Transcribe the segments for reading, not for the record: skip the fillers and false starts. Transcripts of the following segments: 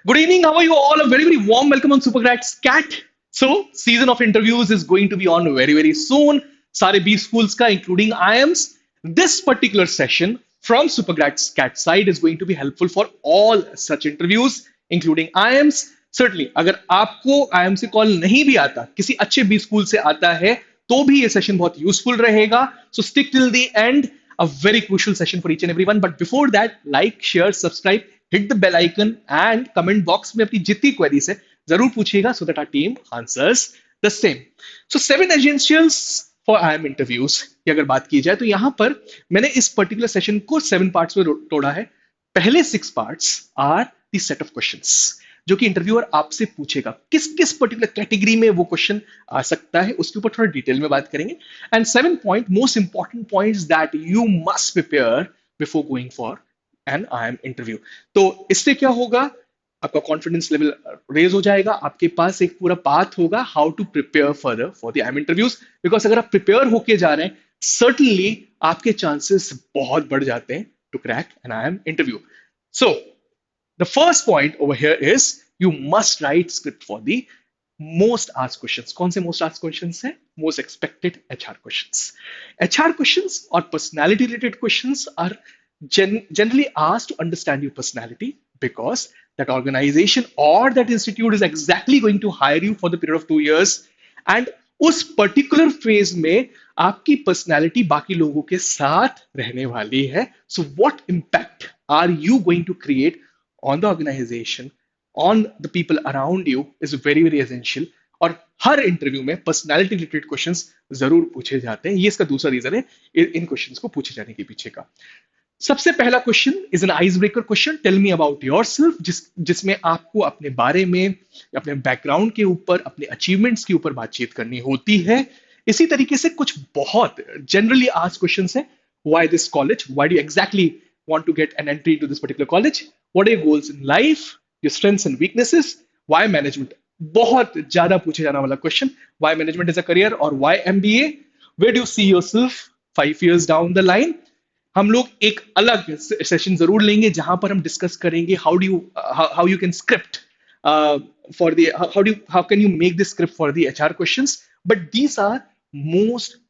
Good evening. How are you all? A very, very warm welcome on Supercracks Cat. So, season of interviews is going to be on very, very soon. Sare B schools ka, including IIMs. This particular session from Supercracks Cat side is going to be helpful for all such interviews, including IIMs. Certainly, अगर आपको IIM से call नहीं भी आता, किसी अच्छे B school से आता है, तो भी ये सेशन बहुत यूजफुल रहेगा. So stick till the end. A very crucial session for each and everyone. But before that, like, share, subscribe, hit the bell icon and comment box में अपनी जितनी queries है जरूर पूछिएगा so that our team answers the same. So 7 essentials for IIM interviews की अगर बात की जाए तो यहाँ पर मैंने इस पर्टिकुलर सेशन को 7 पार्ट्स में तोड़ा है. पहले 6 parts are the set of questions जो कि इंटरव्यूअर आपसे पूछेगा किस किस पर्टिकुलर कैटेगरी में वो क्वेश्चन आ सकता है, उसके ऊपर थोड़ा डिटेल में बात करेंगे. And 7 point most important points that you must prepare before going for an IIM interview. तो इससे क्या होगा, आपका कॉन्फिडेंस लेवल रेज हो जाएगा, आपके पास एक पूरा पाथ होगा how to prepare further for the IIM interviews. Because अगर आप प्रिपेयर होके जा रहे हैं, सर्टनली आपके चांसेस बहुत बढ़ जाते हैं to crack an IIM interview. So the first point over here is you must write script for the most asked questions. कौन से most asked questions हैं? Most expected HR questions. HR questions or personality related questions are generally asked to understand your personality because that organization or that institute is exactly going to hire you for the period of 2 years and उस particular phase में आपकी personality बाकी लोगों के साथ रहने वाली है. So what impact are you going to create on the organization, on the people around you is very very essential. और हर इंटरव्यू में पर्सनालिटी रिलेटेड क्वेश्चंस जरूर पूछे जाते हैं. ये इसका दूसरा रीजन है इन क्वेश्चंस को पूछे जाने के पीछे का. सबसे पहला question is an ice breaker question. Tell me about yourself, जिसमें आपको अपने बारे में, अपने बैकग्राउंड के ऊपर, अपने अचीवमेंट्स के ऊपर बातचीत करनी होती है. इसी तरीके से कुछ बहुत जनरली आस्क्ड क्वेश्चंस है. Why this college, why do exactly want to get an entry into this particular college, what are your goals in life, your strengths and weaknesses, why management. बहुत ज्यादा पूछे जाने वाला question, why management is a career or why MBA, where do you see yourself 5 years down the line. हम लोग एक अलग session जरूर लेंगे जहां पर हम डिस्कस करेंगे how you can script for the how can you make this script for the HR questions. But these are most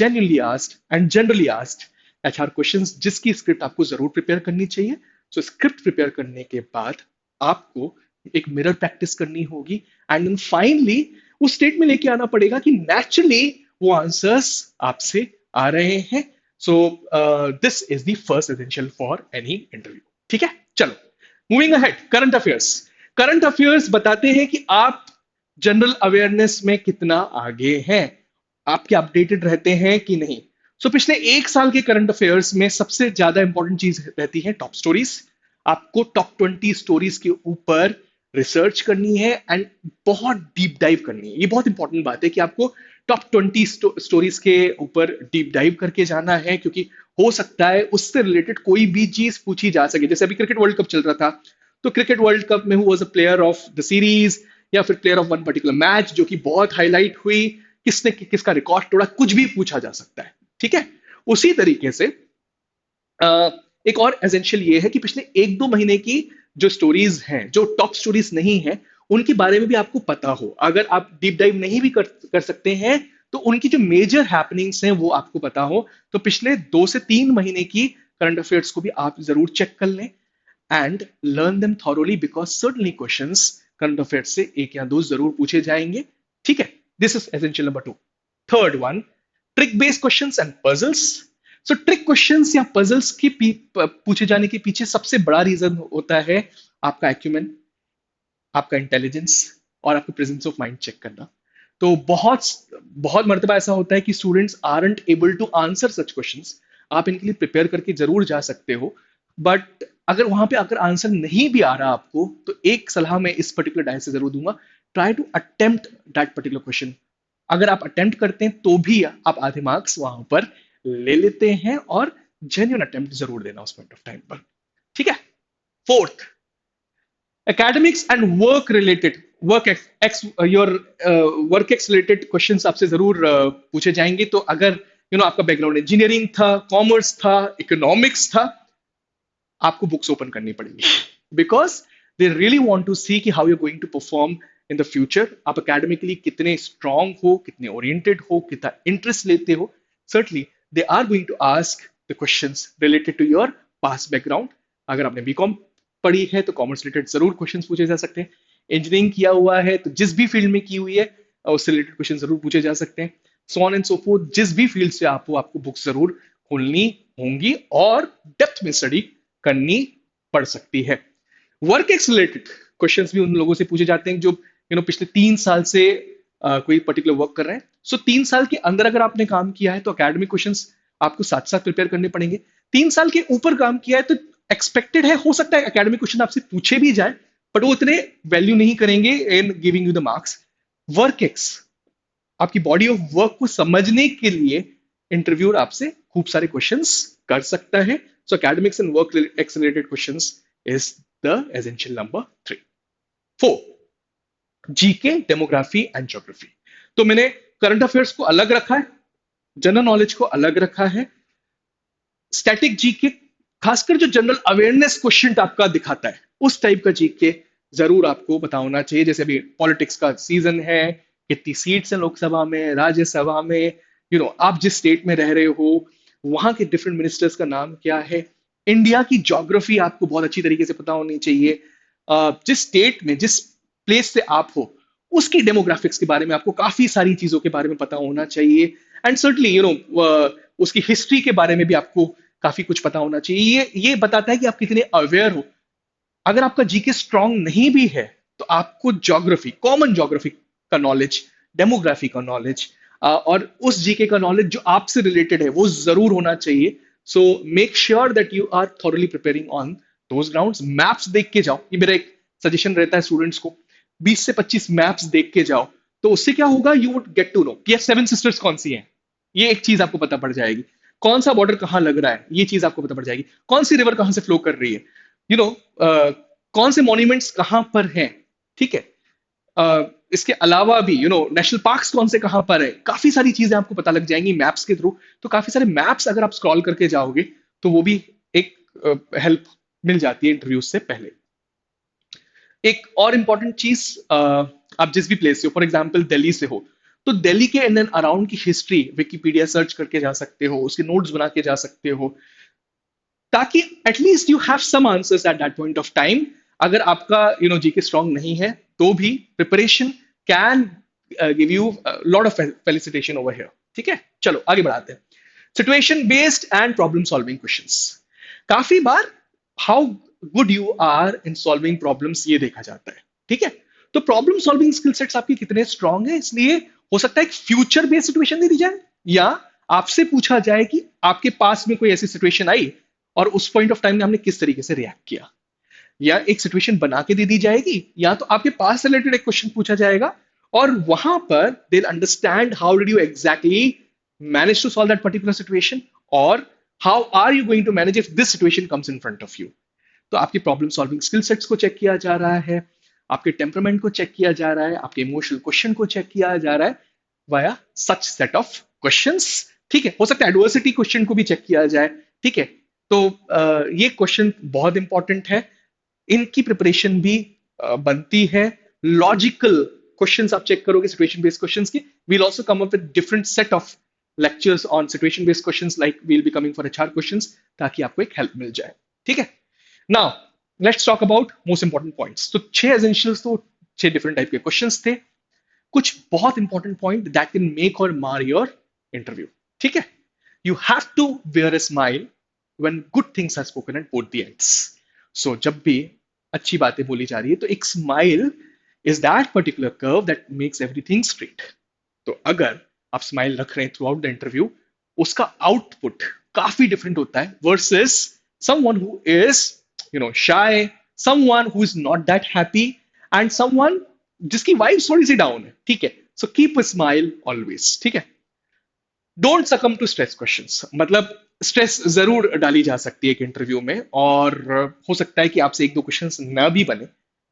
genuinely asked and generally asked HR questions जिसकी स्क्रिप्ट आपको जरूर प्रिपेयर करनी चाहिए. सो स्क्रिप्ट प्रिपेयर करने के बाद आपको एक मिरर प्रैक्टिस करनी होगी एंड देन फाइनली उस स्टेट में लेके आना पड़ेगा कि नेचुरली वो आंसर्स आपसे आ रहे हैं. So this is the first essential for any interview. ठीक है, चलो moving ahead. Current affairs. Current affairs बताते हैं कि आप जनरल अवेयरनेस में कितना आगे हैं, आप क्या अपडेटेड रहते हैं कि नहीं. सो पिछले 1 साल के करंट अफेयर्स में सबसे ज्यादा इंपॉर्टेंट चीज रहती है टॉप स्टोरीज. आपको टॉप 20 स्टोरीज के ऊपर रिसर्च करनी है एंड बहुत डीप डाइव करनी है. ये बहुत इंपॉर्टेंट बात है कि आपको टॉप 20 स्टोरीज के ऊपर डीप डाइव करके जाना है, क्योंकि हो सकता है उससे रिलेटेड कोई भी चीज पूछी जा सके. जैसे अभी क्रिकेट वर्ल्ड कप चल रहा था, तो क्रिकेट वर्ल्ड कप में who was a player of the series या फिर player of one particular match जो कि बहुत हाईलाइट हुई, किसने किसका रिकॉर्ड तोड़ा, कुछ भी पूछा जा सकता है. ठीक है, उसी तरीके से एक और एसेंशियल ये है कि पिछले 1-2 महीने की जो स्टोरीज हैं, जो टॉप स्टोरीज नहीं है, उनके बारे में भी आपको पता हो. अगर आप डीप डाइव नहीं भी कर सकते हैं तो उनकी जो मेजर हैपनिंग्स हैं वो आपको पता हो. तो पिछले 2 से 3 महीने की करंट अफेयर्स को भी आप जरूर चेक कर लें and learn them thoroughly because certainly questions current affairs से 1 या 2 जरूर पूछे जाएंगे. ठीक है, this is essential number 2. Third one, trick based questions and puzzles. So trick questions या पजल्स की पूछे जाने के पीछे सबसे बड़ा रीजन होता है आपका एक्यूमेन, आपका इंटेलिजेंस और आपका प्रेजेंस ऑफ माइंड चेक करना. तो बहुत बहुत मर्तबा ऐसा होता है कि students aren't able to answer such questions. आप इनके लिए प्रिपेयर करके जरूर जा सकते हो, बट अगर वहां पे अगर आंसर नहीं भी आ रहा आपको, तो एक सलाह मैं इस पर्टिकुलर डायस से जरूर दूंगा, try to attempt that particular question. अगर आप अटेम्प्ट करते हैं तो भी आप आधे मार्क्स वहां पर ले लेते हैं और जेन्युइन अटेम्प्ट जरूर देना उस पॉइंट ऑफ टाइम पर. ठीक है. Fourth, academics and work related work X related questions आपसे जरूर पूछे जाएंगे. तो अगर आपका बैकग्राउंड इंजीनियरिंग था, कॉमर्स था, इकोनॉमिक्स था, आपको बुक्स ओपन करनी पड़ेगी because they really want to see कि how you going to perform in the future, आप अकेडमिकली कितने स्ट्रांग हो, कितने ओरिएंटेड हो, कितना इंटरेस्ट लेते हो. Certainly they are going to ask the questions related to your past background. अगर आपने बीकॉम पढ़ी है तो कॉमर्स रिलेटेड जरूर क्वेश्चंस पूछे जा सकते हैं. इंजीनियरिंग किया हुआ है तो जिस भी फील्ड में की हुई है उससे रिलेटेड क्वेश्चन जरूर पूछे जा सकते हैं. So on and so fourth, जिस भी फील्ड से आप हो आपको बुक जरूर खोलनी होंगी और डेप्थ में स्टडी करनी पड़ सकती है. वर्क एक्स रिलेटेड क्वेश्चंस भी उन लोगों से पूछे जाते हैं जो पिछले 3 साल से कोई पर्टिकुलर वर्क कर रहे हैं. सो 3 साल के अंदर अगर आपने काम किया है तो अकेडमिक क्वेश्चंस आपको साथ साथ प्रिपेयर करने पड़ेंगे. 3 साल के ऊपर काम किया है तो एक्सपेक्टेड है, हो सकता है एकेडमिक क्वेश्चन आपसे पूछे भी जाए बट वो इतने वैल्यू नहीं करेंगे in giving you the marks. Work ex, आपकी बॉडी ऑफ वर्क को समझने के लिए इंटरव्यूअर आपसे खूब सारे क्वेश्चंस कर सकता है. So academics and work X related questions is the essential number 3. 4, GK, demography and geography. तो मैंने करंट अफेयर्स को अलग रखा है, जनरल नॉलेज को अलग रखा है. स्टैटिक जीके, खासकर जो जनरल अवेयरनेस क्वेश्चन आपका दिखाता है उस टाइप का जीके जरूर आपको पता होना चाहिए. जैसे अभी पॉलिटिक्स का सीजन है, कितनी सीट्स हैं लोकसभा में, राज्यसभा में, आप जिस स्टेट में रह रहे हो वहां के डिफरेंट मिनिस्टर्स का नाम क्या है. इंडिया की ज्योग्राफी आपको बहुत अच्छी तरीके से पता होनी चाहिए. जिस स्टेट में, जिस प्लेस से आप हो उसकी डेमोग्राफिक्स के बारे में आपको काफी सारी चीजों के बारे में पता होना चाहिए. एंड सर्टनली उसकी हिस्ट्री के बारे में भी आपको काफी कुछ पता होना चाहिए. ये बताता है कि आप कितने अवेयर हो. अगर आपका जीके स्ट्रांग नहीं भी है तो आपको ज्योग्राफी, कॉमन ज्योग्राफी का नॉलेज, डेमोग्राफी का नॉलेज और उस जीके का नॉलेज जो आपसे रिलेटेड है वो जरूर होना चाहिए. So make sure that you are thoroughly preparing on those grounds. Maps देख के जाओ, ये मेरा एक सजेशन रहता है स्टूडेंट्स को. 20 से 25 मैप्स देख के जाओ तो उससे क्या होगा, you would get to know कि ये 7 सिस्टर्स कौन सी हैं. ये एक चीज आपको पता पड़ जाएगी. कौन सा बॉर्डर कहां लग रहा है ये चीज आपको पता पड़ जाएगी. कौन सी रिवर कहां से फ्लो कर रही है, यू नो कौन से मॉन्यूमेंट्स कहां पर हैं. ठीक है. इसके अलावा भी नेशनल पार्क्स कौन से कहां पर है, काफी सारी चीजें आपको पता लग जाएंगी मैप्स के थ्रू. तो काफी सारे मैप्स अगर आप स्क्रॉल करके जाओगे तो वो भी एक हेल्प मिल जाती है इंटरव्यू से पहले. एक और इंपॉर्टेंट चीज, आप जिस भी प्लेस से हो, फॉर एग्जाम्पल दिल्ली से हो तो दिल्ली के इन एंड अराउंड की हिस्ट्री विकिपीडिया सर्च करके जा सकते हो, उसके नोट्स बना के जा सकते हो ताकि at least you have some answers at that point of time. अगर आपका जीके स्ट्रांग नहीं है तो भी preparation can give you lot of felicitation over here. ठीक है, चलो आगे बढ़ाते हैं. Situation based and problem solving questions. काफी बार how good you are in solving problems ये देखा जाता है. ठीक है, तो प्रॉब्लम सॉल्विंग स्किल सेट्स आपके कितने स्ट्रांग है, इसलिए हो सकता है एक फ्यूचर बेस्ड सिचुएशन दे दी जाए या आपसे पूछा जाए कि आपके पास में कोई ऐसी सिचुएशन आई और उस पॉइंट ऑफ टाइम में हमने किस तरीके से रिएक्ट किया. या एक सिचुएशन बना के दे दी जाएगी या तो आपके पास से रिलेटेड एक क्वेश्चन पूछा जाएगा और वहां पर they understand how did you exactly manage to solve that particular situation और how are you going to manage if this situation comes in front of you. तो आपकी प्रॉब्लम सॉल्विंग स्किल सेट्स को check किया जा रहा है, आपके temperament को चेक किया जा रहा है, आपके इमोशनल क्वेश्चन को चेक किया जा रहा है via such set of questions. ठीक है, हो सकता है एडवर्सिटी क्वेश्चन को भी चेक किया जाए. ठीक है, तो ये क्वेश्चन बहुत इंपॉर्टेंट है, इनकी प्रिपरेशन भी बनती है. लॉजिकल क्वेश्चंस आप चेक करोगे सिचुएशन बेस्ड क्वेश्चंस की. We'll also come up with different set of lectures on situation based questions like we'll be coming for HR questions ताकि आपको एक हेल्प मिल जाए. ठीक है, now let's talk about most important points. तो 6 essentials, तो 6 डिफरेंट टाइप के क्वेश्चंस थे. कुछ बहुत important point that can make or mar your interview. ठीक है, you have to wear a smile when good things are spoken at both the ends. So जब भी अच्छी बातें बोली जा रही है तो एक smile is that particular curve that makes everything straight. तो अगर आप स्माइल रख रहे हैं थ्रू आउट द इंटरव्यू, उसका आउटपुट काफी डिफरेंट होता है versus someone who is shy, someone who is not that happy and someone जिसकी वाइब थोड़ी सी डाउन है. ठीक है, so keep a smile always. ठीक है, don't succumb to stress questions. मतलब स्ट्रेस जरूर डाली जा सकती है एक इंटरव्यू में और हो सकता है कि आपसे एक दो क्वेश्चंस ना भी बने.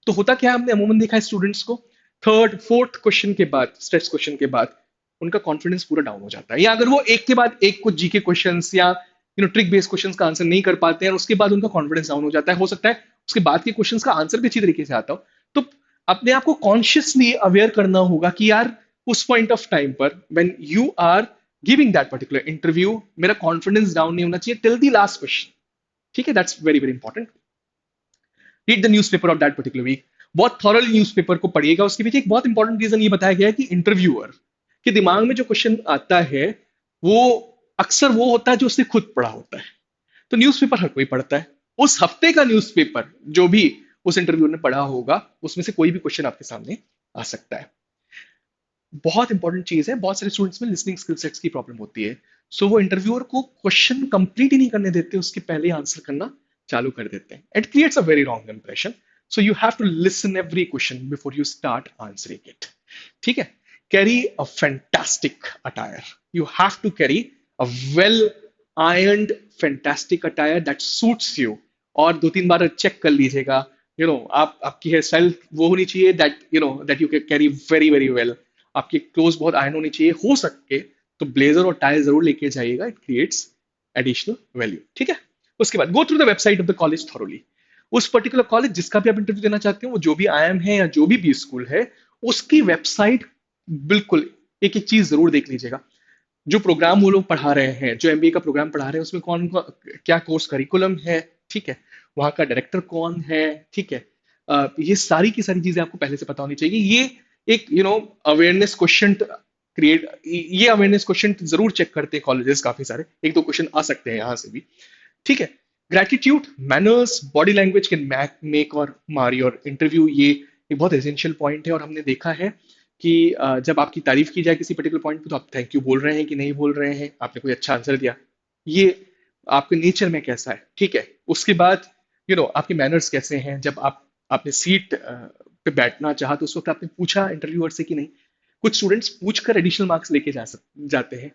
तो होता क्या है, हमने अमूमन देखा है स्टूडेंट्स को थर्ड फोर्थ क्वेश्चन के बाद, स्ट्रेस क्वेश्चन के बाद उनका कॉन्फिडेंस पूरा डाउन हो जाता है. या अगर वो एक के बाद एक कुछ जीके क्वेश्चंस या ट्रिक बेस्ड क्वेश्चंस का आंसर नहीं कर पाते हैं और उसके बाद उनका कॉन्फिडेंस डाउन हो जाता है. हो सकता है उसके बाद के क्वेश्चंस का आंसर भी अच्छी तरीके से आता हो, तो अपने आप को कॉन्शियसली अवेयर करना होगा कि यार उस पॉइंट ऑफ टाइम पर when you are giving that particular interview, मेरा कॉन्फिडेंस डाउन नहीं होना चाहिए टिल द लास्ट क्वेश्चन। ठीक है, that's very very important. Read the newspaper of that particular week, बहुत थॉरली न्यूज़पेपर को पढ़िएगा। उसके पीछे एक बहुत इंपॉर्टेंट रीजन ये बताया गया है कि इंटरव्यूअर के दिमाग में जो क्वेश्चन आता है वो अक्सर वो होता है जो उसने खुद पढ़ा होता है। तो न्यूज़पेपर हर कोई पढ़ता है, उस हफ्ते का न्यूज़पेपर जो भी उस इंटरव्यू ने पढ़ा होगा उसमें से कोई भी क्वेश्चन आपके सामने आ सकता है। बहुत इंपॉर्टेंट चीज है, बहुत सारे स्टूडेंट्स में लिसनिंग स्किल सेट्स की प्रॉब्लम होती है। सो वो इंटरव्यूअर को क्वेश्चन कंप्लीट ही नहीं करने देते, उसके पहले आंसर करना चालू कर देते हैं। It creates a very wrong impression. So you have to listen every question before you start answering it. ठीक है, carry a fantastic attire. You have to carry a well ironed fantastic attire that suits you. और दो तीन बार check कर लीजिएगा, आप आपकी hair style वो होनी चाहिए that that you carry very very well. आपके क्लोज बहुत आयरन होनी चाहिए, हो सके तो ब्लेजर और टाई जरूर लेके जाइएगा, इट क्रिएट्स एडिशनल वैल्यू। ठीक है, उसके बाद go through the website of the college thoroughly. उस पर्टिकुलर कॉलेज जिसका भी आप इंटरव्यू देना चाहते हो, वो जो भी आईएम है या जो भी बी स्कूल है, उसकी वेबसाइट बिल्कुल एक एक चीज जरूर देख लीजिएगा। जो प्रोग्राम वो लोग पढ़ा रहे हैं, जो एमबीए का प्रोग्राम पढ़ा रहे हैं, उसमें क्या कोर्स करिकुलम है, ठीक है, वहाँ का डायरेक्टर कौन है, ठीक है, ये सारी की सारी चीजें आपको पहले से पता होनी चाहिए। ये एक अवेयरनेस क्वेश्चन क्रिएट, ये अवेयरनेस क्वेश्चन जरूर चेक करते हैं कॉलेजेस, काफी सारे, एक दो क्वेश्चन आ सकते हैं यहाँ से भी। ठीक है, gratitude, manners, body language can make or mar your interview. ये एक बहुत एसेंशियल पॉइंट है, और हमने देखा है कि जब आपकी तारीफ की जाए किसी पर्टिकुलर पॉइंट पे, तो आप थैंक यू बोल रहे हैं कि नहीं बोल रहे हैं, आपने कोई अच्छा आंसर दिया, ये आपके नेचर में कैसा है। ठीक है, उसके बाद आपके मैनर्स कैसे हैं, जब आपने सीट पे बैठना चाहा तो उस वक्त आपने पूछा इंटरव्यूअर से कि नहीं। कुछ स्टूडेंट्स पूछकर एडिशनल मार्क्स लेके जाते हैं।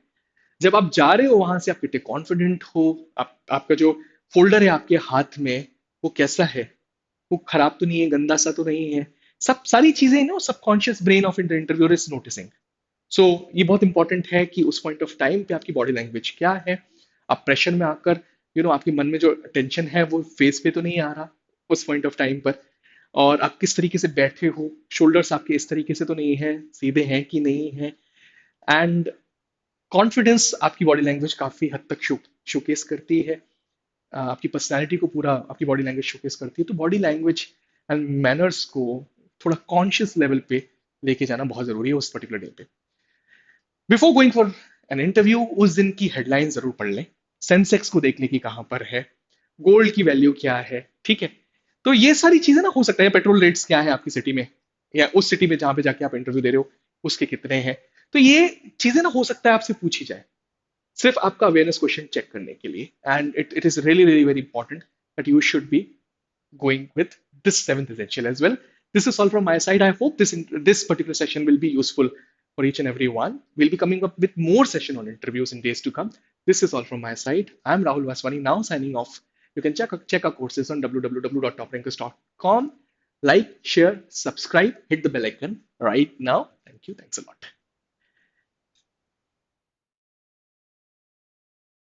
जब आप जा रहे हो वहां से, आप कितने कॉन्फिडेंट हो, आपका जो फोल्डर है आपके हाथ में वो कैसा है, वो खराब तो नहीं है, गंदा सा तो नहीं है, सब सारी चीजें subconscious brain of interviewer is noticing. So ये बहुत इंपॉर्टेंट है कि उस पॉइंट ऑफ टाइम पे आपकी बॉडी लैंग्वेज क्या है। आप प्रेशर में आकर आपके मन में जो टेंशन है वो फेस पे तो नहीं आ रहा उस पॉइंट ऑफ टाइम पर, और आप किस तरीके से बैठे हो, शोल्डर्स आपके इस तरीके से तो नहीं है, सीधे हैं कि नहीं है। एंड कॉन्फिडेंस आपकी बॉडी लैंग्वेज काफी हद तक शोकेस करती है, आपकी पर्सनैलिटी को पूरा आपकी बॉडी लैंग्वेज शोकेस करती है। तो बॉडी लैंग्वेज एंड मैनर्स को थोड़ा कॉन्शियस लेवल पे लेके जाना बहुत जरूरी है उस पर्टिकुलर डे पे। Before going for an interview, उस दिन की हेडलाइन जरूर पढ़ लें, सेंसेक्स को देख लें कि कहाँ पर है, गोल्ड की वैल्यू क्या है। ठीक है, तो ये सारी चीजें ना, हो सकता है पेट्रोल रेट्स क्या है आपकी सिटी में, या उस सिटी में जहां पे जाके आप इंटरव्यू दे रहे हो उसके कितने हैं। तो ये चीजें ना हो सकता है आपसे पूछी जाए, सिर्फ आपका अवेयरनेस क्वेश्चन चेक करने के लिए। And it is really really very important that you should be going with this seventh essential as well. This is all from my side. I hope this particular session will be useful for each and every one. We'll be coming up with more session on interviews in days to come. This is all from my side. I'm Rahul Vaswani now signing off. You can check our courses on www.toprankers.com. Like, share, subscribe, hit the bell icon right now. Thank you. Thanks a lot.